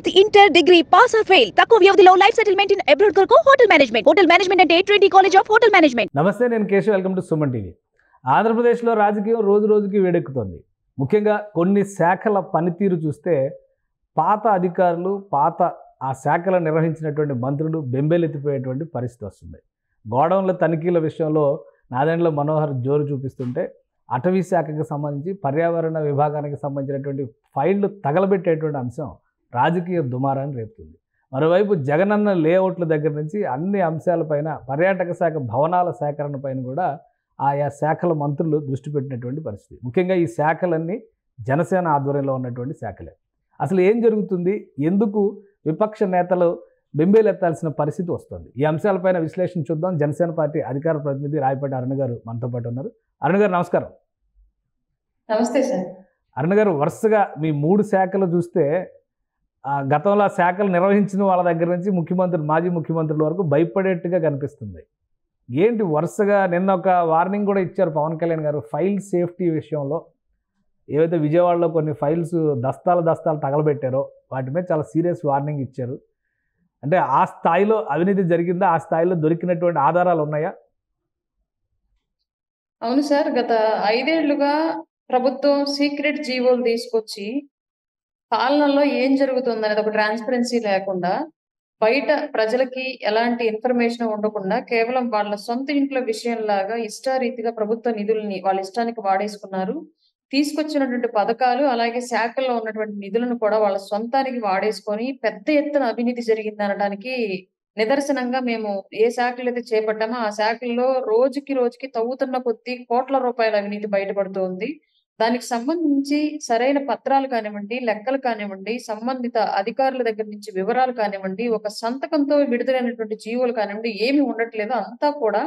10th inter degree pass or fail తక్కువ వ్యవధిలో life settlement in abroad కొరకు hotel management అంటే twenty college of hotel management. నమస్తే, నేను Keshav. Welcome to Suman TV. ఆంధ్రప్రదేశ్లో రాజకీయం రోజు రోజుకి వేడెక్కుతోంది. ముఖ్యంగా కొన్ని శాఖల పనితీరు చూస్తే పాత అధికారులు, ఆ శాఖలు నిర్వహించినటువంటి మంత్రులు బెంబేలెత్తిపోయేటువంటి పరిస్థితి వస్తుంది. గోడౌన్ల తనిఖీల విషయంలో నాదెండ్ల మనోహర్ జోరు చూపిస్తుంటే అటవీ శాఖకి సంబంధించి పర్యావరణ విభాగానికి సంబంధించినటువంటి ఫైళ్లు తగలబెట్టేటువంటి అంశం రాజకీయ దుమారాన్ని రేపుతుంది. మరోవైపు జగనన్న లేఅవుట్ల దగ్గర నుంచి అన్ని అంశాలపైన, పర్యాటక శాఖ భవనాల సేకరణ పైన కూడా ఆయా శాఖల మంత్రులు దృష్టి పెట్టినటువంటి పరిస్థితి. ముఖ్యంగా ఈ శాఖలన్నీ జనసేన ఆధ్వర్యంలో ఉన్నటువంటి శాఖలే. అసలు ఏం జరుగుతుంది, ఎందుకు విపక్ష నేతలు బెంబేలెత్తాల్సిన పరిస్థితి వస్తుంది? ఈ అంశాలపైన విశ్లేషణ చూద్దాం. జనసేన పార్టీ అధికార ప్రతినిధి రాయపాటి అరుణ్ గారు మనతో పాటు ఉన్నారు. అరుణ్ గారు నమస్కారం. నమస్తే సార్. అరుణ్ గారు, వరుసగా మీ 3 శాఖలు చూస్తే గతంలో ఆ శాఖలు నిర్వహించిన వాళ్ళ దగ్గర నుంచి మాజీ ముఖ్యమంత్రుల వరకు భయపడేట్టుగా కనిపిస్తుంది. ఏంటి వరుసగా నిన్న ఒక వార్నింగ్ కూడా ఇచ్చారు పవన్ కళ్యాణ్ గారు ఫైల్ సేఫ్టీ విషయంలో. ఏవైతే విజయవాడలో కొన్ని ఫైల్స్ దస్తాలు తగలబెట్టారో వాటి మీద చాలా సీరియస్ వార్నింగ్ ఇచ్చారు. అంటే ఆ స్థాయిలో అవినీతి జరిగిందా? ఆ స్థాయిలో దొరికినటువంటి ఆధారాలు ఉన్నాయా? అవును సార్, గత 5 ఏళ్లుగా ప్రభుత్వం సీక్రెట్ జీవోలు తీసుకొచ్చి పాలనలో ఏం జరుగుతుంది అనేది ఒక ట్రాన్స్పరెన్సీ లేకుండా, బయట ప్రజలకి ఎలాంటి ఇన్ఫర్మేషన్ ఉండకుండా కేవలం వాళ్ళ సొంత ఇంట్లో విషయంలాగా ఇష్టారీతిగా ప్రభుత్వ నిధుల్ని వాళ్ళ ఇష్టానికి వాడేసుకున్నారు. తీసుకొచ్చినటువంటి పథకాలు అలాగే శాఖల్లో ఉన్నటువంటి నిధులను కూడా వాళ్ళ సొంతానికి వాడేసుకొని పెద్ద ఎత్తున అవినీతి జరిగింది అనడానికి నిదర్శనంగా మేము ఏ శాఖలు అయితే చేపట్టామో ఆ శాఖల్లో రోజుకి తవ్వుతున్న కొద్దీ కోట్ల రూపాయల అవినీతి బయటపడుతోంది. దానికి సంబంధించి సరైన పత్రాలు కానివ్వండి, లెక్కలు కానివ్వండి, సంబంధిత అధికారుల దగ్గర నుంచి వివరాలు కానివ్వండి, ఒక సంతకంతో విడుదలైనటువంటి జీవోలు కానివ్వండి, ఏమి ఉండట్లేదు. అంతా కూడా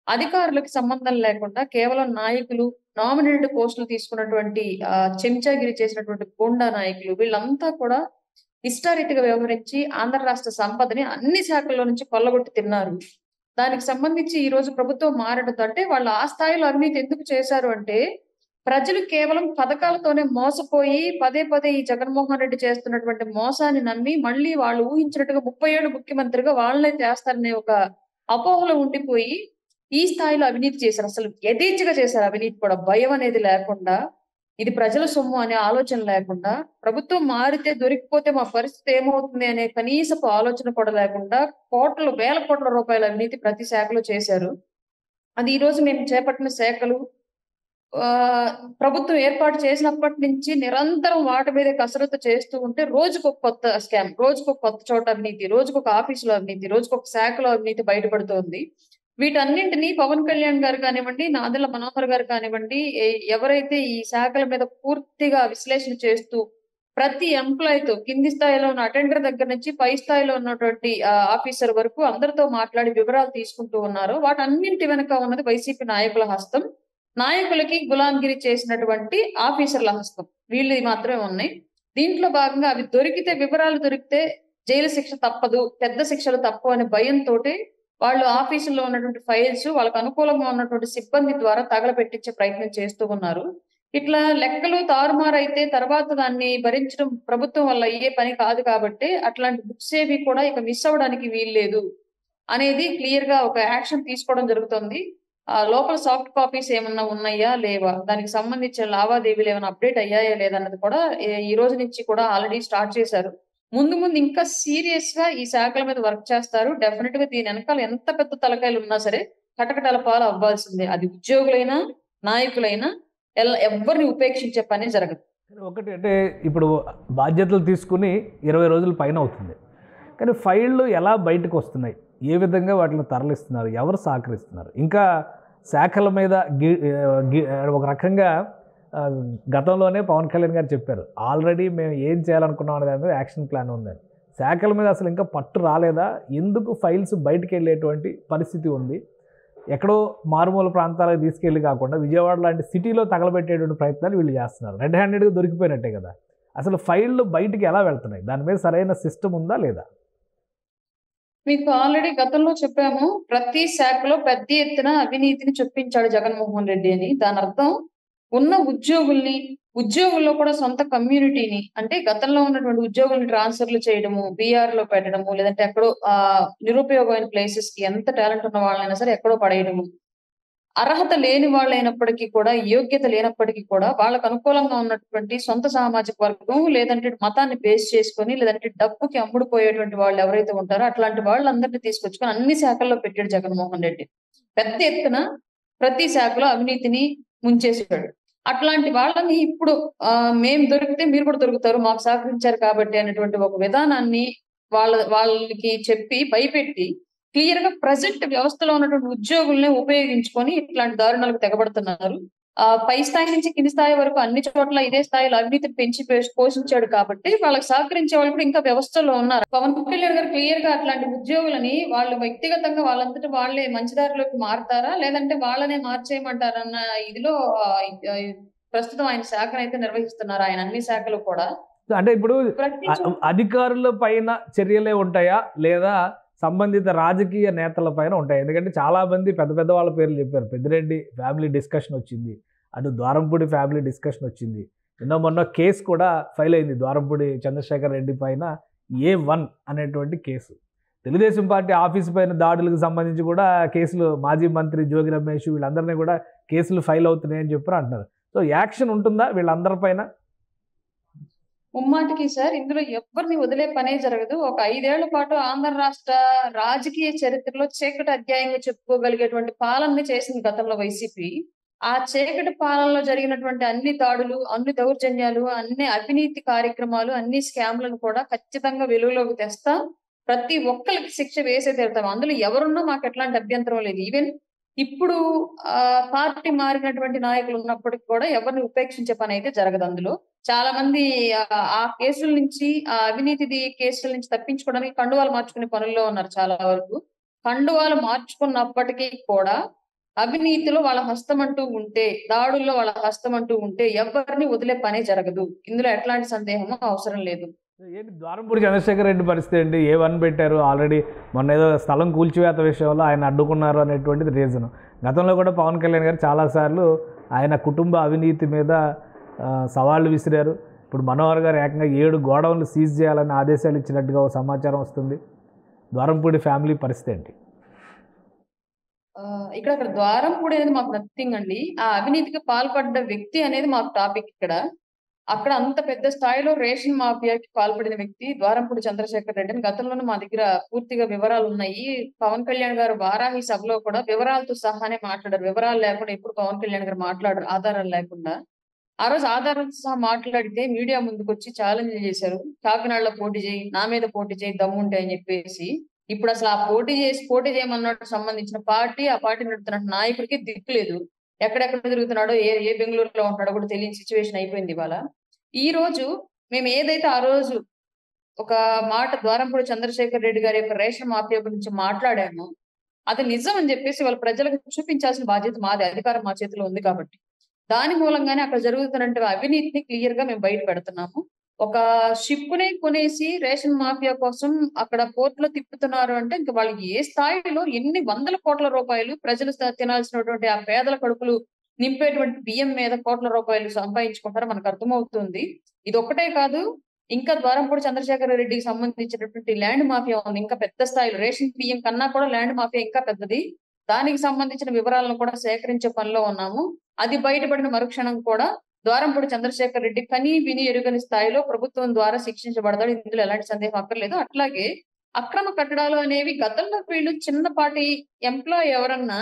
అధికారులకు సంబంధం లేకుండా కేవలం నాయకులు, నామినేటెడ్ పోస్టులు తీసుకున్నటువంటి చెంచాగిరి చేసినటువంటి గూండా నాయకులు, వీళ్ళంతా కూడా ఇష్టారీతిగా వ్యవహరించి ఆంధ్ర రాష్ట్ర సంపదని అన్ని శాఖల్లో నుంచి కొల్లగొట్టి తిన్నారు. దానికి సంబంధించి ఈ రోజు ప్రభుత్వం మారడంతో, అంటే వాళ్ళు ఆ స్థాయిలో అవినీతి ఎందుకు చేశారు అంటే, ప్రజలు కేవలం పథకాలతోనే మోసపోయి పదే ఈ జగన్మోహన్ రెడ్డి చేస్తున్నటువంటి మోసాన్ని నమ్మి మళ్ళీ వాళ్ళు ఊహించినట్టుగా 30 ఏళ్ళు ముఖ్యమంత్రిగా వాళ్ళనే చేస్తారనే ఒక అపోహలో ఉండిపోయి ఈ స్థాయిలో అవినీతి చేశారు. అసలు యథేచ్ఛగా చేశారు అవినీతి కూడా. భయం అనేది లేకుండా, ఇది ప్రజల సొమ్ము అనే ఆలోచన లేకుండా, ప్రభుత్వం మారితే దొరికిపోతే మా పరిస్థితి ఏమవుతుంది అనే కనీసపు ఆలోచన కూడా లేకుండా వేల కోట్ల రూపాయల అవినీతి ప్రతి శాఖలో చేశారు. అది ఈ రోజు మేము చేపట్టిన శాఖలు ప్రభుత్వం ఏర్పాటు చేసినప్పటి నుంచి నిరంతరం వాటి మీదే కసరత్తు చేస్తూ ఉంటే రోజుకొక కొత్త స్కామ్, రోజుకొక కొత్త చోట అవినీతి, రోజుకొక ఆఫీసులో అవినీతి, రోజుకొక శాఖలో అవినీతి బయటపడుతోంది. వీటన్నింటినీ పవన్ కళ్యాణ్ గారు కానివ్వండి, నాదెండ్ల మనోహర్ గారు కానివ్వండి, ఎవరైతే ఈ శాఖల మీద పూర్తిగా విశ్లేషణ చేస్తూ ప్రతి ఎంప్లాయీతో, కింది స్థాయిలో ఉన్న అటెండర్ దగ్గర నుంచి పై స్థాయిలో ఉన్నటువంటి ఆఫీసర్ వరకు అందరితో మాట్లాడి వివరాలు తీసుకుంటూ ఉన్నారు. వాటన్నింటి వెనుక ఉన్నది వైసీపీ నాయకుల హస్తం. నాయకులకి గులాంగిరి చేసినటువంటి ఆఫీసర్ల హస్తం. వీళ్ళది మాత్రమే ఉన్నాయి. దీంట్లో భాగంగా అవి వివరాలు దొరికితే జైలు శిక్ష తప్పదు, పెద్ద శిక్షలు తప్పు అనే భయంతో వాళ్ళు ఆఫీసుల్లో ఉన్నటువంటి ఫైల్స్ వాళ్ళకు అనుకూలంగా ఉన్నటువంటి సిబ్బంది ద్వారా తగలబెట్టించే ప్రయత్నం చేస్తూ ఉన్నారు. ఇట్లా లెక్కలు తారుమారైతే తర్వాత దాన్ని భరించడం ప్రభుత్వం వల్ల అయ్యే పని కాదు కాబట్టి అట్లాంటి బుక్స్ ఏవి కూడా ఇక మిస్ అవ్వడానికి వీల్లేదు అనేది క్లియర్ గా ఒక యాక్షన్ తీసుకోవడం జరుగుతుంది. లోపల సాఫ్ట్ కాపీస్ ఏమన్నా ఉన్నాయా లేవా, దానికి సంబంధించిన లావాదేవీలు ఏమైనా అప్డేట్ అయ్యాయా లేదన్నది కూడా ఈ రోజు నుంచి కూడా ఆల్రెడీ స్టార్ట్ చేశారు. ముందు ఇంకా సీరియస్ గా ఈ శాఖల మీద వర్క్ చేస్తారు. డెఫినెట్ గా దీని వెనకాల ఎంత పెద్ద తలకాయలు ఉన్నా సరే కటకటాల పాలు అవ్వాల్సిందే. అది ఉద్యోగులైనా నాయకులైనా ఎవరిని ఉపేక్షించే పని జరగదు. ఒకటి అంటే, ఇప్పుడు బాధ్యతలు తీసుకుని 20 రోజుల పైన అవుతుంది, కానీ ఫైళ్ళు ఎలా బయటకు వస్తున్నాయి, ఏ విధంగా వాటిని తరలిస్తున్నారు, ఎవరు సహకరిస్తున్నారు? ఇంకా శాఖల మీద ఒక రకంగా గతంలోనే పవన్ కళ్యాణ్ గారు చెప్పారు, ఆల్రెడీ మేము ఏం చేయాలనుకున్నాం అనే దాని మీద యాక్షన్ ప్లాన్ ఉందని. శాఖల మీద అసలు ఇంకా పట్టు రాలేదా? ఎందుకు ఫైల్స్ బయటకు వెళ్ళేటువంటి పరిస్థితి ఉంది? ఎక్కడో మారుమూల ప్రాంతాలకు తీసుకెళ్ళి కాకుండా విజయవాడ లాంటి సిటీలో తగలబెట్టేటువంటి ప్రయత్నాలు వీళ్ళు చేస్తున్నారు. రెడ్ హ్యాండెడ్గా దొరికిపోయినట్టే కదా. అసలు ఫైళ్ళు బయటికి ఎలా వెళ్తున్నాయి? దాని మీద సరైన సిస్టమ్ ఉందా లేదా? మీకు ఆల్రెడీ గతంలో చెప్పాము, ప్రతి శాఖలో పెద్ద ఎత్తున అవినీతిని చొప్పించాడు జగన్మోహన్ రెడ్డి అని. దాని అర్థం ఉన్న ఉద్యోగుల్ని, ఉద్యోగుల్లో కూడా సొంత కమ్యూనిటీని అంటే గతంలో ఉన్నటువంటి ఉద్యోగులను ట్రాన్స్ఫర్లు చేయడము, బీఆర్ లో పెట్టడము, లేదంటే ఎక్కడో నిరుపయోగమైన ప్లేసెస్ కి ఎంత టాలెంట్ ఉన్న వాళ్ళైనా సరే ఎక్కడో పడేయడము. అర్హత లేని వాళ్ళైనప్పటికీ కూడా, యోగ్యత లేనప్పటికీ కూడా వాళ్ళకు అనుకూలంగా ఉన్నటువంటి సొంత సామాజిక వర్గం, లేదంటే మతాన్ని బేస్ చేసుకొని, లేదంటే డబ్బుకి అమ్ముడుపోయేటువంటి వాళ్ళు ఎవరైతే ఉంటారో అట్లాంటి వాళ్ళందరినీ తీసుకొచ్చుకొని అన్ని శాఖల్లో పెట్టాడు జగన్మోహన్ రెడ్డి. పెద్ద ఎత్తున ప్రతి శాఖలో అవినీతిని ముంచేసాడు. అట్లాంటి వాళ్ళని ఇప్పుడు మేము దొరికితే మీరు కూడా దొరుకుతారు, మాకు సహకరించారు కాబట్టి అనేటువంటి ఒక విధానాన్ని వాళ్ళకి చెప్పి భయపెట్టి క్లియర్ గా ప్రజెంట్ వ్యవస్థలో ఉన్నటువంటి ఉద్యోగుల్ని ఉపయోగించుకొని ఇట్లాంటి దారుణాలకు తెగబడుతున్నారు. పై స్థాయి నుంచి కింది స్థాయి వరకు అన్ని చోట్ల ఇదే స్థాయిలో అవినీతిని పెంచి పోషించాడు కాబట్టి వాళ్ళకి సహకరించే వాళ్ళు కూడా ఇంకా వ్యవస్థలో ఉన్నారు. పవన్ కళ్యాణ్ గారు క్లియర్ గా అట్లాంటి ఉద్యోగులని వాళ్ళు వ్యక్తిగతంగా వాళ్ళంతటా వాళ్ళే మంచిదారిలోకి మారుతారా, లేదంటే వాళ్ళనే మార్చేయమంటారన్న ఇదిలో ప్రస్తుతం ఆయన శాఖను అయితే నిర్వహిస్తున్నారు. ఆయన అన్ని శాఖలు కూడా అంటే ఇప్పుడు అధికారుల పైన చర్యలే ఉంటాయా లేదా సంబంధిత రాజకీయ నేతల పైన ఉంటాయి? ఎందుకంటే చాలా మంది పెద్ద పెద్ద వాళ్ళ పేర్లు చెప్పారు. పెద్దిరెడ్డి ఫ్యామిలీ డిస్కషన్ వచ్చింది, అటు ద్వారంపూడి ఫ్యామిలీ డిస్కషన్ వచ్చింది. మొన్న కేసు కూడా ఫైల్ అయింది ద్వారంపూడి చంద్రశేఖర్ రెడ్డి పైన A1 అనేటువంటి కేసు. తెలుగుదేశం పార్టీ ఆఫీసు పైన దాడులకు సంబంధించి కూడా కేసులు, మాజీ మంత్రి జోగి రమేష్ వీళ్ళందరినీ కూడా కేసులు ఫైల్ అవుతున్నాయని చెప్పి అంటున్నారు. సో యాక్షన్ ఉంటుందా వీళ్ళందరిపైన? ముమ్మాటికి సార్ ఇందులో ఎవరిని వదిలే పనే జరగదు. ఒక 5 ఏళ్ల పాటు ఆంధ్ర రాష్ట్ర రాజకీయ చరిత్రలో చీకటి అధ్యాయంగా చెప్పుకోగలిగేటువంటి పాలనని చేసింది గతంలో వైసీపీ. ఆ చీకటి పాలనలో జరిగినటువంటి అన్ని దాడులు, అన్ని దౌర్జన్యాలు, అన్ని అవినీతి కార్యక్రమాలు, అన్ని స్కామ్లను కూడా ఖచ్చితంగా వెలుగులోకి తెస్తాం. ప్రతి ఒక్కరికి శిక్ష వేసే తీరుతాం. అందులో ఎవరున్నా మాకు ఎట్లాంటి అభ్యంతరం లేదు. ఈవెన్ ఇప్పుడు పార్టీ మారినటువంటి నాయకులు ఉన్నప్పటికీ కూడా ఎవరిని ఉపేక్షించే పని అయితే జరగదు. అందులో చాలా మంది ఆ కేసుల నుంచి, ఆ అవినీతి కేసుల నుంచి తప్పించుకోవడానికి కండువాలు మార్చుకునే పనుల్లో ఉన్నారు చాలా వరకు. కండువాలు మార్చుకున్నప్పటికీ కూడా అవినీతిలో వాళ్ళ హస్తం అంటూ ఉంటే, దాడుల్లో వాళ్ళ హస్తం అంటూ ఉంటే ఎవరిని వదిలే పనే జరగదు. ఇందులో ఎట్లాంటి సందేహము అవసరం లేదు. ఏంటి ద్వారంపూడి చంద్రశేఖర్ రెడ్డి పరిస్థితి ఏంటి? A1 పెట్టారు ఆల్రెడీ. మొన్న ఏదో స్థలం కూల్చివేత విషయంలో ఆయన అడ్డుకున్నారు అనేటువంటిది రీజన్. గతంలో కూడా పవన్ కళ్యాణ్ గారు చాలాసార్లు ఆయన కుటుంబ అవినీతి మీద సవాళ్లు విసిరారు. ఇప్పుడు మనోహర్ గారు ఏకంగా 7 గోడౌన్లు సీజ్ చేయాలని ఆదేశాలు ఇచ్చినట్టుగా ఒక సమాచారం వస్తుంది. ద్వారంపూడి ఫ్యామిలీ పరిస్థితి ఏంటి? ఇక్కడ ద్వారంపూడి అనేది మాకు నథింగ్ అండి. ఆ అవినీతికి పాల్పడ్డ వ్యక్తి అనేది మాకు టాపిక్ ఇక్కడ. అక్కడ అంత పెద్ద స్థాయిలో రేషన్ మాఫియాకి పాల్పడిన వ్యక్తి ద్వారంపూడి చంద్రశేఖర్ రెడ్డి అని గతంలోనే మా దగ్గర పూర్తిగా వివరాలు ఉన్నాయి. పవన్ కళ్యాణ్ గారు వారాహి సభలో కూడా వివరాలతో సహానే మాట్లాడారు. వివరాలు లేకుండా ఎప్పుడు పవన్ కళ్యాణ్ గారు మాట్లాడారు ఆధారాలు లేకుండా. ఆ రోజు ఆధారాలతో సహా మాట్లాడితే మీడియా ముందుకు వచ్చి ఛాలెంజ్ చేశారు. కాకినాడలో పోటీ చేయి, నా మీద పోటీ చేయి దమ్ముంటే అని చెప్పేసి. ఇప్పుడు అసలు ఆ పోటీ చేయమన్నట్టు సంబంధించిన పార్టీ, ఆ పార్టీ నడుపుతున్న నాయకుడికి దిక్కు లేదు. ఎక్కడెక్కడ తిరుగుతున్నాడో, ఏ బెంగళూరులో ఉంటున్నాడో కూడా తెలియని సిచ్యువేషన్ అయిపోయింది ఇవాళ. ఈ రోజు మేము ఏదైతే ఆ రోజు ఒక మాట ద్వారంపూడి చంద్రశేఖర్ రెడ్డి గారి యొక్క రేషన్ మాఫియా గురించి మాట్లాడామో అది నిజం అని చెప్పేసి వాళ్ళ ప్రజలకు చూపించాల్సిన బాధ్యత మాది. అధికారం మా చేతిలో ఉంది కాబట్టి దాని మూలంగానే అక్కడ జరుగుతున్న అవినీతిని క్లియర్ గా మేము బయట పెడుతున్నాము. ఒక షిప్ నే కొనేసి రేషన్ మాఫియా కోసం అక్కడ పోర్ట్ లో తిప్పుతున్నారు అంటే ఇంకా వాళ్ళు ఏ స్థాయిలో ఎన్ని వందల కోట్ల రూపాయలు ప్రజలు తినాల్సినటువంటి ఆ పేదల కడుపులు నింపేటువంటి బియ్యం మీద కోట్ల రూపాయలు సంపాదించుకుంటారో మనకు అర్థమవుతుంది. ఇది ఒక్కటే కాదు, ఇంకా ద్వారంపూడి చంద్రశేఖర్ రెడ్డికి సంబంధించినటువంటి ల్యాండ్ మాఫియా ఉంది. ఇంకా పెద్ద స్థాయిలో రేషన్ బియ్యం కన్నా కూడా ల్యాండ్ మాఫియా ఇంకా పెద్దది. దానికి సంబంధించిన వివరాలను కూడా సేకరించే పనిలో ఉన్నాము. అది బయటపడిన మరుక్షణం కూడా ద్వారంపూడి చంద్రశేఖర్ రెడ్డి కని విని ఎరుగని స్థాయిలో ప్రభుత్వం ద్వారా శిక్షించబడతాడు. ఇందులో ఎలాంటి సందేహం అక్కర్లేదు. అట్లాగే అక్రమ కట్టడాలు అనేవి గతంలో వీళ్ళు చిన్నపాటి ఎంప్లాయ్ ఎవరన్నా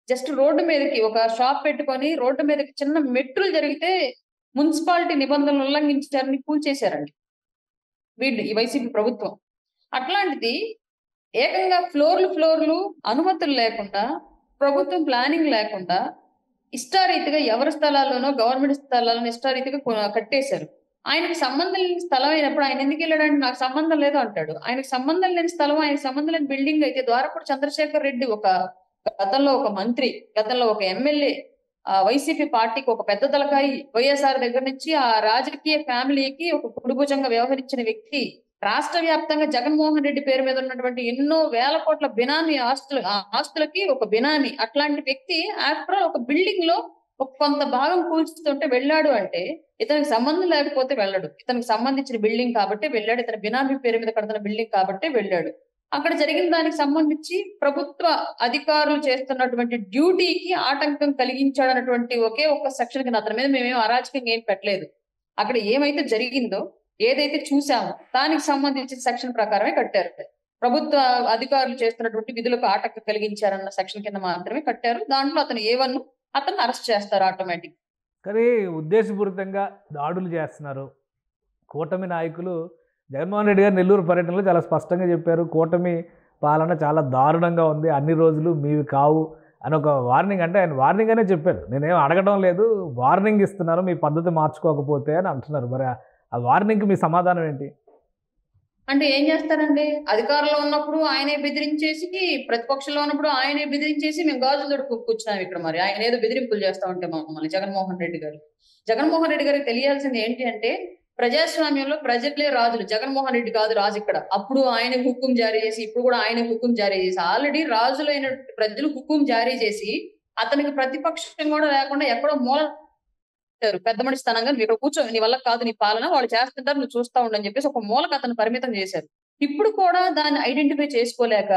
జస్ట్ రోడ్డు మీదకి ఒక షాప్ పెట్టుకొని రోడ్డు మీదకి చిన్న మెట్రులు జరిగితే మున్సిపాలిటీ నిబంధనలు ఉల్లంఘించారని కూల్చేశారండి వీళ్ళు, ఈ వైసీపీ ప్రభుత్వం. అట్లాంటిది ఏకంగా ఫ్లోర్లు అనుమతులు లేకుండా, ప్రభుత్వం ప్లానింగ్ లేకుండా ఇష్టారీతిగా ఎవరి స్థలాల్లోనో గవర్నమెంట్ స్థలాలను ఇష్టారీతిగా కట్టేశారు. ఆయనకు సంబంధం లేని స్థలం అయినప్పుడు ఆయన ఎందుకు వెళ్ళాడంటే నాకు సంబంధం లేదు అంటాడు. ఆయనకు సంబంధం లేని స్థలం, ఆయనకు సంబంధం లేని బిల్డింగ్ అయితే ద్వారంపూడి చంద్రశేఖర్ రెడ్డి ఒక గతంలో ఒక మంత్రి, గతంలో ఒక ఎమ్మెల్యే, వైసీపీ పార్టీకి ఒక పెద్ద తలకాయి, వైఎస్ఆర్ దగ్గర నుంచి ఆ రాజకీయ ఫ్యామిలీకి ఒక కుడిభుజంగా వ్యవహరించిన వ్యక్తి, రాష్ట్ర వ్యాప్తంగా జగన్మోహన్ రెడ్డి పేరు మీద ఉన్నటువంటి ఎన్నో వేల కోట్ల బినామీ ఆస్తులకి ఒక బినామీ. అట్లాంటి వ్యక్తి ఆఫ్టర్ ఒక బిల్డింగ్ లో కొంత భాగం కూల్చుతుంటే వెళ్ళాడు అంటే ఇతనికి సంబంధం లేకపోతే వెళ్ళడు. ఇతనికి సంబంధించిన బిల్డింగ్ కాబట్టి వెళ్ళాడు. ఇతని బినామీ పేరు మీద కడుతున్న బిల్డింగ్ కాబట్టి వెళ్ళాడు. అక్కడ జరిగిన దానికి సంబంధించి ప్రభుత్వ అధికారులు చేస్తున్నటువంటి డ్యూటీకి ఆటంకం కలిగించాడన్నటువంటి ఒకే ఒక్క సెక్షన్ కింద అతని మీద మేమేం అరాచకంగా ఏం పెట్టలేదు. అక్కడ ఏమైతే జరిగిందో, ఏదైతే చూసామో దానికి సంబంధించిన సెక్షన్ ప్రకారమే కట్టారు. ప్రభుత్వ అధికారులు చేస్తున్నటువంటి విధులకు ఆటంకం కలిగించారన్న సెక్షన్ కింద మాత్రమే కట్టారు. దాంట్లో అతను ఏవన్ను అతను అరెస్ట్ చేస్తారు ఆటోమేటిక్. కానీ ఉద్దేశపూరితంగా దాడులు చేస్తున్నారు. కూటమి నాయకులు జగన్మోహన్ రెడ్డి గారు నెల్లూరు పర్యటనలో చాలా స్పష్టంగా చెప్పారు, కూటమి పాలన చాలా దారుణంగా ఉంది, అన్ని రోజులు మీవి కావు అని ఒక వార్నింగ్. అంటే ఆయన వార్నింగ్ అనే చెప్పారు, నేనేం అడగడం లేదు, వార్నింగ్ ఇస్తున్నారు మీ పద్ధతి మార్చుకోకపోతే అని అంటున్నారు. మరి ఆ వార్నింగ్కి మీ సమాధానం ఏంటి? అంటే ఏం చేస్తారండి, అధికారంలో ఉన్నప్పుడు ఆయనే బెదిరించేసి, ప్రతిపక్షంలో ఉన్నప్పుడు ఆయనే బెదిరించేసి మేము గాజులు దొడుకు కూర్చున్నాం ఇక్కడ. మరి ఆయన ఏదో బెదిరింపులు చేస్తా ఉంటే మమ్మల్ని జగన్మోహన్ రెడ్డి గారికి తెలియాల్సింది ఏంటి అంటే, ప్రజాస్వామ్యంలో ప్రజలే రాజులు, జగన్మోహన్ రెడ్డి కాదు రాజు ఇక్కడ. అప్పుడు ఆయన హుకుం జారీ చేసి, ఇప్పుడు కూడా ఆయన హుకుం జారీ చేసి, ఆల్రెడీ రాజులైన ప్రజలు హుకుం జారీ చేసి అతనికి ప్రతిపక్షం కూడా లేకుండా ఎక్కడో మూల పెద్ద మనిషి స్థానంగా నువ్వు ఇక్కడ కూర్చో, నీ వల్ల కాదు నీ పాలన, వాళ్ళు చేస్తుంటారు నువ్వు చూస్తా ఉండని చెప్పేసి ఒక మూలకు అతను పరిమితం చేశారు. ఇప్పుడు కూడా దాన్ని ఐడెంటిఫై చేసుకోలేక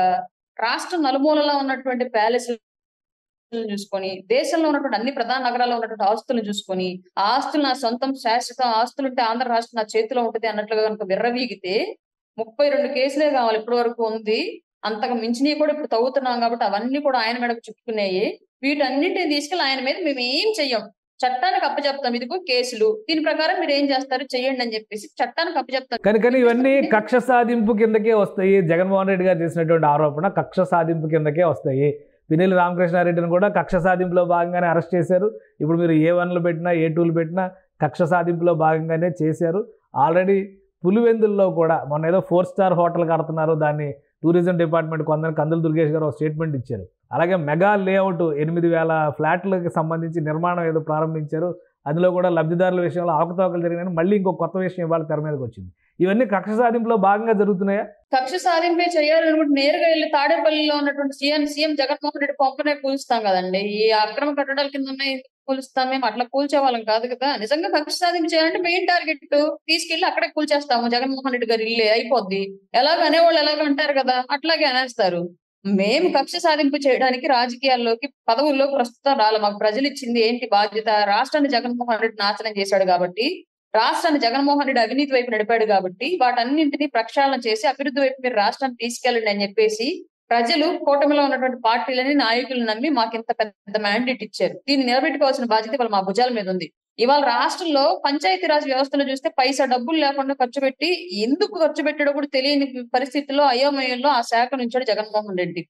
రాష్ట్ర నలుమూలలో ఉన్నటువంటి ప్యాలెస్ చూసుకొని, దేశంలో ఉన్నటువంటి అన్ని ప్రధాన నగరాల్లో ఉన్నటువంటి ఆస్తులను చూసుకొని, ఆ ఆస్తులు నా సొంతం శాశ్వత ఆస్తులు ఉంటే ఆంధ్ర రాష్ట్రం నా చేతిలో ఉంటుంది అన్నట్లుగా కనుక విర్రవీగితే 32 కేసులే కావాలి ఇప్పటి వరకు ఉంది. అంతకు మించినవి కూడా ఇప్పుడు తవ్వుతున్నాం కాబట్టి అవన్నీ కూడా ఆయన మీదకు చుట్టుకున్నాయి. వీటన్నింటిని తీసుకెళ్ళి ఆయన మీద మేము ఏం చెయ్యం, చట్టానికి అప్పచెప్తాం, ఇదిగో కేసులు, దీని ప్రకారం మీరు ఏం చేస్తారు చెయ్యండి అని చెప్పేసి చట్టానికి అప్పచెప్తాం. కానీ ఇవన్నీ కక్ష సాధింపు కిందకే వస్తాయి. జగన్మోహన్ రెడ్డి గారు చేసినటువంటి ఆరోపణ కక్ష సాధింపు కిందకే వస్తాయి. పిన్నెల్లి రామకృష్ణారెడ్డిని కూడా కక్ష సాధింపులో భాగంగానే అరెస్ట్ చేశారు. ఇప్పుడు మీరు A1లు పెట్టినా A2లు పెట్టినా కక్ష సాధింపులో భాగంగానే చేశారు. ఆల్రెడీ పులివెందుల్లో కూడా మొన్న ఏదో 4 స్టార్ హోటల్ కడుతున్నారు, దాన్ని టూరిజం డిపార్ట్మెంట్ కొందరు కందుల దుర్గేష్ గారు ఒక స్టేట్మెంట్ ఇచ్చారు. అలాగే మెగా లేఅవుట్ 8,000 ఫ్లాట్లకు సంబంధించి నిర్మాణం ఏదో ప్రారంభించారు, అందులో కూడా లబ్ధిదారుల విషయంలో అవకతవకలు జరిగినాయని మళ్ళీ ఇంకో కొత్త విషయం ఇవాళ తెర మీదకి వచ్చింది. ఇవన్నీ కక్ష సాధింపులో భాగంగా జరుగుతున్నాయా? కక్ష సాధింపే చేయాలనుకుంటే నేరుగా వెళ్ళి తాడేపల్లిలో ఉన్నటువంటి సీఎం జగన్మోహన్ రెడ్డి పంపనే కూల్స్తాం కదండి. ఈ అక్రమ కట్టడాల కింద కూలుస్తాం, మేము అట్లా కూల్చే వాళ్ళం కాదు కదా. నిజంగా కక్ష సాధింపు చేయాలంటే మెయిన్ టార్గెట్ తీసుకెళ్లి అక్కడే కూల్చేస్తాము, జగన్మోహన్ రెడ్డి గారు ఇల్లే అయిపోద్ది, ఎలాగ అనేవాళ్ళు ఎలాగ అంటారు కదా, అట్లాగే అనేస్తారు. మేము కక్ష సాధింపు చేయడానికి రాజకీయాల్లోకి పదవుల్లోకి ప్రస్తుతం రాలే. మాకు ప్రజలు ఇచ్చింది ఏంటి బాధ్యత, రాష్ట్రాన్ని జగన్మోహన్ రెడ్డి నాశనం చేశాడు కాబట్టి, రాష్ట్రాన్ని జగన్మోహన్ రెడ్డి అవినీతి వైపు నడిపాడు కాబట్టి, వాటన్నింటినీ ప్రక్షాళన చేసి అభివృద్ధి వైపు మీరు రాష్ట్రాన్ని తీసుకెళ్ళండి అని చెప్పేసి ప్రజలు కూటమిలో ఉన్నటువంటి పార్టీలని నాయకులు నమ్మి మాకు ఇంత పెద్ద మ్యాండేట్ ఇచ్చారు. దీన్ని నిలబెట్టుకోవాల్సిన బాధ్యత ఇవాళ మా భుజాల మీద ఉంది. ఇవాళ రాష్ట్రంలో పంచాయతీరాజ్ వ్యవస్థలో చూస్తే పైసా డబ్బులు లేకుండా ఖర్చు పెట్టి, ఎందుకు ఖర్చు పెట్టాడో కూడా తెలియని పరిస్థితుల్లో అయోమయంలో ఆ శాఖ నుంచాడు జగన్మోహన్ రెడ్డి.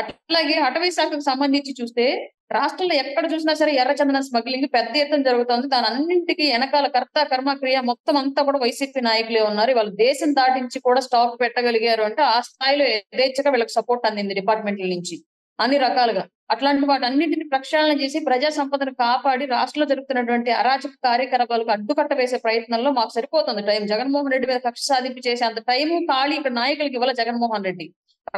అట్లాగే అటవీ శాఖకు సంబంధించి చూస్తే రాష్ట్రంలో ఎక్కడ చూసినా సరే ఎర్రచందనం స్మగ్లింగ్ పెద్ద ఎత్తున జరుగుతుంది. దాని అన్నింటికి వెనకాల కర్త కర్మ క్రియ మొత్తం అంతా కూడా వైసీపీ నాయకులే ఉన్నారు. వాళ్ళు దేశం దాటించి కూడా స్టాక్ పెట్టగలిగారు అంటే ఆ స్థాయిలో యథేచ్ఛగా వీళ్ళకి సపోర్ట్ అందింది డిపార్ట్మెంట్ల నుంచి అన్ని రకాలుగా. అట్లాంటి వాటన్నింటిని ప్రక్షాళన చేసి ప్రజా సంపదను కాపాడి రాష్ట్రంలో జరుగుతున్నటువంటి అరాచక కార్యకలాపాలకు అడ్డుకట్ట వేసే ప్రయత్నంలో మాకు సరిపోతుంది టైం. జగన్మోహన్ రెడ్డి మీద కక్ష సాధింపు చేసే అంత టైము ఖాళీ ఇక్కడ నాయకులకి ఇవ్వాలి జగన్మోహన్ రెడ్డి.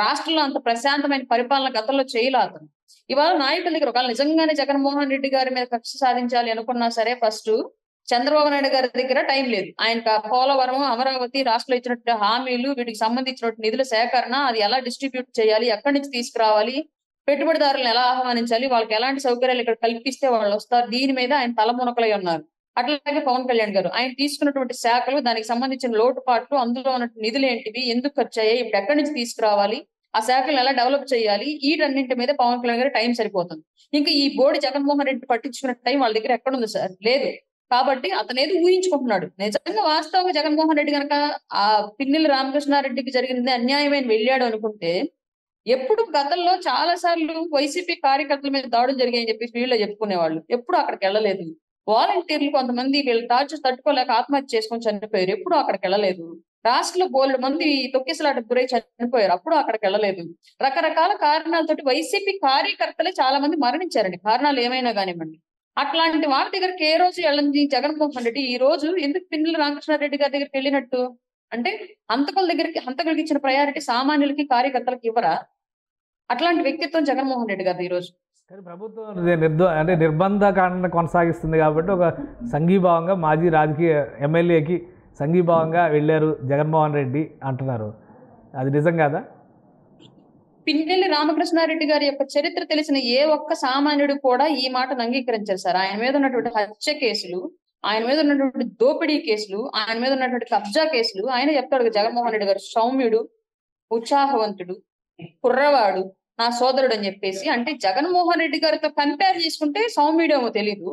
రాష్ట్రంలో అంత ప్రశాంతమైన పరిపాలన గతంలో చేయలే అతను. ఇవాళ నాయకుల దగ్గర ఒకవేళ నిజంగానే జగన్మోహన్ రెడ్డి గారి మీద కక్ష సాధించాలి అనుకున్నా సరే ఫస్ట్ చంద్రబాబు నాయుడు గారి దగ్గర టైం లేదు. ఆయన పోలవరం, అమరావతి, రాష్ట్రంలో ఇచ్చినట్టు హామీలు, వీటికి సంబంధించినటువంటి నిధుల సేకరణ, అది ఎలా డిస్ట్రిబ్యూట్ చేయాలి, ఎక్కడి నుంచి తీసుకురావాలి, పెట్టుబడిదారులను ఎలా ఆహ్వానించాలి, వాళ్ళకి ఎలాంటి సౌకర్యాలు ఇక్కడ కల్పిస్తే వాళ్ళు వస్తారు, దీని మీద ఆయన తలమునకలై ఉన్నారు. అట్లాగే పవన్ కళ్యాణ్ గారు ఆయన తీసుకున్నటువంటి శాఖలు, దానికి సంబంధించిన లోటుపాట్లు, అందులో ఉన్న నిధులు ఏంటివి, ఎందుకు ఖర్చయ్యాయి, ఇప్పుడు ఎక్కడి నుంచి తీసుకురావాలి, ఆ శాఖలు ఎలా డెవలప్ చేయాలి, వీటన్నింటి మీద పవన్ కళ్యాణ్ గారు టైం సరిపోతుంది. ఇంకా ఈ బోర్డు జగన్మోహన్ రెడ్డి పట్టించుకున్న టైం వాళ్ళ దగ్గర ఎక్కడుంది సార్? లేదు. కాబట్టి అతను ఏదో ఊహించుకుంటున్నాడు. నిజంగా వాస్తవంగా జగన్మోహన్ రెడ్డి కనుక ఆ పిన్నెల్లి రామకృష్ణారెడ్డికి జరిగింది అన్యాయమైన వెళ్ళాడు అనుకుంటే, ఎప్పుడు గతంలో చాలా సార్లు వైసీపీ కార్యకర్తల మీద దాడులు జరిగాయని చెప్పి వీళ్ళే చెప్పుకునేవాళ్ళు. ఎప్పుడు అక్కడికి వెళ్ళలేదు. వాలంటీర్లు కొంతమంది వీళ్ళ టార్చర్ తట్టుకోలేక ఆత్మహత్య చేసుకొని చనిపోయారు. ఎప్పుడు అక్కడికి వెళ్ళలేదు. రాష్ట్రంలో బోల్డు మంది తొక్కిసలాటకు గురై చనిపోయారు. అప్పుడు అక్కడికి వెళ్ళలేదు. రకరకాల కారణాలతోటి వైసీపీ కార్యకర్తలే చాలా మంది మరణించారండి. కారణాలు ఏమైనా కానివ్వండి. అట్లాంటి వాళ్ళ దగ్గరికి ఏ రోజు వెళ్ళండి జగన్మోహన్ రెడ్డి. ఈ రోజు ఎందుకు పిన్నెల్లి రామకృష్ణారెడ్డి గారి దగ్గరికి వెళ్ళినట్టు అంటే, హంతకులకి ఇచ్చిన ప్రయారిటీ సామాన్యులకి కార్యకర్తలకు ఇవ్వరా? అట్లాంటి వ్యక్తిత్వం జగన్మోహన్ రెడ్డి గారు ఈ రోజు. కానీ ప్రభుత్వం అంటే నిర్బంధ కాండ కొనసాగిస్తుంది కాబట్టి ఒక సంఘీభావంగా మాజీ రాజకీయ ఎమ్మెల్యేకి సంఘీభావంగా వెళ్ళారు జగన్మోహన్ రెడ్డి అంటున్నారు. అది నిజం కాదా? పిన్నెల్లి రామకృష్ణారెడ్డి గారి యొక్క చరిత్ర తెలిసిన ఏ ఒక్క సామాన్యుడు కూడా ఈ మాటను అంగీకరించారు సార్. ఆయన మీద ఉన్నటువంటి హత్య కేసులు, ఆయన మీద ఉన్నటువంటి దోపిడీ కేసులు, ఆయన మీద ఉన్నటువంటి కబ్జా కేసులు ఆయన చెప్తాడు. జగన్మోహన్ రెడ్డి గారు సౌమ్యుడు, ఉత్సాహవంతుడు, కుర్రవాడు, నా సోదరుడు అని చెప్పేసి. అంటే జగన్మోహన్ రెడ్డి గారితో కంపేర్ చేసుకుంటే సౌమ్యుడేమో తెలీదు.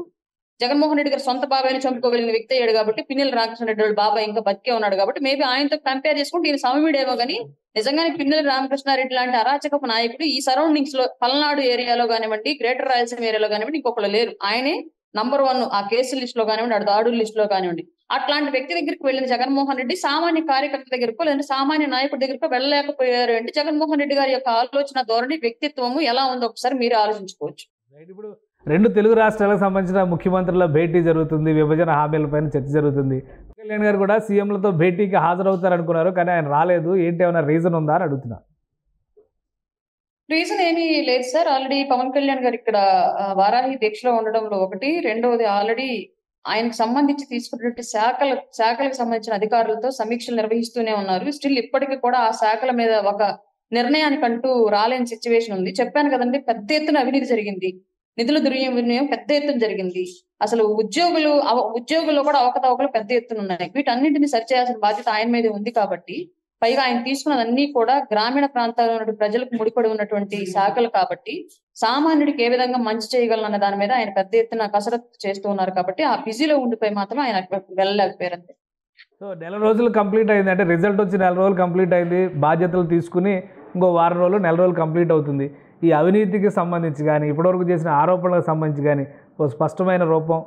జగన్మోహన్ రెడ్డి గారు సొంత బాబాయిని చంపుకోగలిగిన వ్యక్తి అయ్యాడు కాబట్టి, పిన్నెల్లి రామకృష్ణారెడ్డి వాళ్ళ బాబాయ్ ఇంకా బతికే ఉన్నాడు కాబట్టి మేబీ ఆయనతో కంపేర్ చేసుకుంటే ఈయన సౌమ్యుడేమో కానీ నిజంగానే పిన్నెల్లి రామకృష్ణారెడ్డి లాంటి అరాచకపు నాయకుడు ఈ సరౌండింగ్స్ లో పల్నాడు ఏరియాలో కానివ్వండి, గ్రేటర్ రాయలసీమ ఏరియాలో కానివ్వండి ఇంకొకరు లేరు. ఆయనే #1 ఆ కేసుల లిస్ట్ లో కానివ్వండి, అటు దాడుల లిస్ట్ లో కానివ్వండి. అట్లాంటి వ్యక్తి దగ్గరికి వెళ్ళిన జగన్మోహన్ రెడ్డి సామాన్య కార్యకర్త దగ్గరకో లేదంటే సామాన్య నాయకుడి దగ్గరకో వెళ్ళలేకపోయారు అంటే జగన్మోహన్ రెడ్డి గారి యొక్క ఆలోచన ధోరణి, వ్యక్తిత్వము ఎలా ఉందో ఒకసారి మీరు ఆలోచించుకోవచ్చు. ఇప్పుడు 2 తెలుగు రాష్ట్రాలకు సంబంధించిన ముఖ్యమంత్రుల భేటీ జరుగుతుంది, విభజన హామీలపైన చర్చ జరుగుతుంది. కళ్యాణ్ గారు కూడా సీఎంలతో భేటీకి హాజరవుతారు అనుకున్నారు, కానీ ఆయన రాలేదు. ఏంటి, ఏమైనా రీజన్ ఉందా అని అడుగుతున్నా. రీజన్ ఏమీ లేదు సార్. ఆల్రెడీ పవన్ కళ్యాణ్ గారు ఇక్కడ వారాహి దీక్షలో ఉండడంలో ఒకటి, రెండవది ఆల్రెడీ ఆయనకు సంబంధించి తీసుకున్నటువంటి శాఖలకు సంబంధించిన అధికారులతో సమీక్షలు నిర్వహిస్తూనే ఉన్నారు. స్టిల్ ఇప్పటికీ కూడా ఆ శాఖల మీద ఒక నిర్ణయానికంటూ రాలేని సిచ్యువేషన్ ఉంది. చెప్పాను కదండి, పెద్ద ఎత్తున అవినీతి జరిగింది, నిధుల దుర్వినియోగం పెద్ద ఎత్తున జరిగింది. అసలు ఉద్యోగుల్లో కూడా అవకతవకలు పెద్ద ఎత్తున ఉన్నాయి. వీటన్నింటినీ సరిచేయాల్సిన బాధ్యత ఆయన మీద ఉంది కాబట్టి, పైగా ఆయన తీసుకున్నదన్నీ కూడా గ్రామీణ ప్రాంతాల్లో ఉన్న ప్రజలకు ముడిపడి ఉన్నటువంటి శాఖలు కాబట్టి సామాన్యుడికి ఏ విధంగా మంచి చేయగలనన్న దాని మీద ఆయన పెద్ద ఎత్తున కసరత్తు చేస్తూ ఉన్నారు కాబట్టి ఆ బిజీలో ఉండిపోయి మాత్రం ఆయన వెళ్ళలేకపోయారు అంతే. సో నెల రోజులు కంప్లీట్ అయింది, అంటే రిజల్ట్ వచ్చి నెల రోజులు కంప్లీట్ అయింది. బాధ్యతలు తీసుకుని ఇంకో వారం రోజులు, నెల రోజులు కంప్లీట్ అవుతుంది. ఈ అవినీతికి సంబంధించి కానీ ఇప్పటివరకు చేసిన ఆరోపణలకు సంబంధించి కానీ ఒక స్పష్టమైన రూపం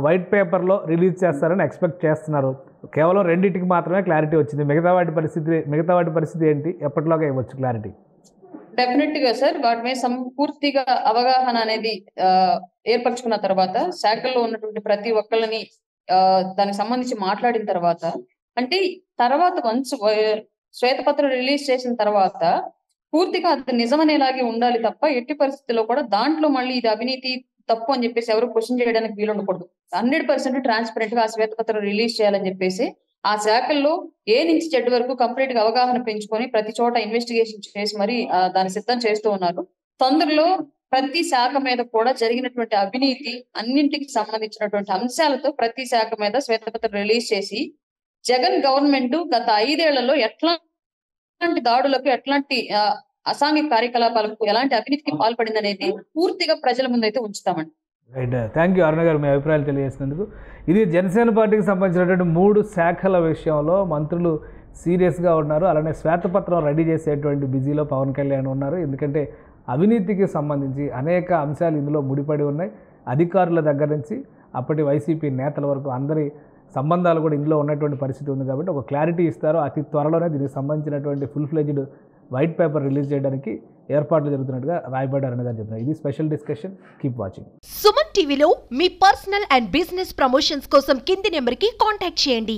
వైట్ పేపర్లో రిలీజ్ చేస్తారని ఎక్స్పెక్ట్ చేస్తున్నారు. కేవలం 2టికి మాత్రమే క్లారిటీ వచ్చింది. మిగతా వాటి పరిస్థితి ఏంటి, ఎప్పటిలోగా ఇవ్వచ్చు క్లారిటీ? డెఫినెట్ గా సార్, వాటి మీద పూర్తిగా అవగాహన అనేది ఏర్పరచుకున్న తర్వాత, శాఖల్లో ఉన్నటువంటి ప్రతి ఒక్కళ్ళని దానికి సంబంధించి మాట్లాడిన తర్వాత, అంటే తర్వాత వన్స్ శ్వేతపత్రం రిలీజ్ చేసిన తర్వాత పూర్తిగా అది నిజమనేలాగే ఉండాలి తప్ప ఎట్టి పరిస్థితుల్లో కూడా దాంట్లో మళ్ళీ ఇది అవినీతి తప్పు అని చెప్పేసి ఎవరు క్వశ్చన్ చేయడానికి వీలు ఉండకూడదు. 100% ట్రాన్స్పరెంట్ గా ఆ శ్వేతపత్రం రిలీజ్ చేయాలని చెప్పేసి ఆ శాఖల్లో ఏ నుంచి చెడ్డ వరకు కంప్లీట్ గా అవగాహన పెంచుకొని ప్రతి చోట ఇన్వెస్టిగేషన్ చేసి మరి దాన్ని సిద్ధం చేస్తూ ఉన్నారు. తొందరలో ప్రతి శాఖ మీద కూడా జరిగినటువంటి అవినీతి అన్నింటికి సంబంధించినటువంటి అంశాలతో ప్రతి శాఖ మీద శ్వేతపత్రం రిలీజ్ చేసి జగన్ గవర్నమెంట్ గత 5 ఏళ్లలో ఎట్లాంటి దాడులకు, ఎట్లాంటి అసాంఘిక కార్యకలాపాలకు, ఎలాంటి అవినీతికి పాల్పడింది అనేది పూర్తిగా ప్రజల ముందు అయితే ఉంచుతామండి. రైట్, థ్యాంక్ యూ అరుణ గారు మీ అభిప్రాయాలు తెలియజేసినందుకు. ఇది జనసేన పార్టీకి సంబంధించినటువంటి 3 శాఖల విషయంలో మంత్రులు సీరియస్గా ఉన్నారు. అలానే శ్వేతపత్రం రెడీ చేసేటువంటి బిజీలో పవన్ కళ్యాణ్ ఉన్నారు. ఎందుకంటే అవినీతికి సంబంధించి అనేక అంశాలు ఇందులో ముడిపడి ఉన్నాయి. అధికారుల దగ్గర నుంచి అప్పటి వైసీపీ నేతల వరకు అందరి సంబంధాలు కూడా ఇందులో ఉన్నటువంటి పరిస్థితి ఉంది కాబట్టి ఒక క్లారిటీ ఇస్తారు. అతి త్వరలోనే దీనికి సంబంధించినటువంటి full fledged white paper release చేయడానికి ఏర్పాట్లు జరుగుతున్నట్టుగా రాయబడ్డ అరుణ గారు చెప్తున్నారు. ఇది special discussion. Keep watching. Suman టీవీలో మీ పర్సనల్ అండ్ బిజినెస్ ప్రమోషన్స్ కోసం కింది నెంబర్కి కాంటాక్ట్ చేయండి.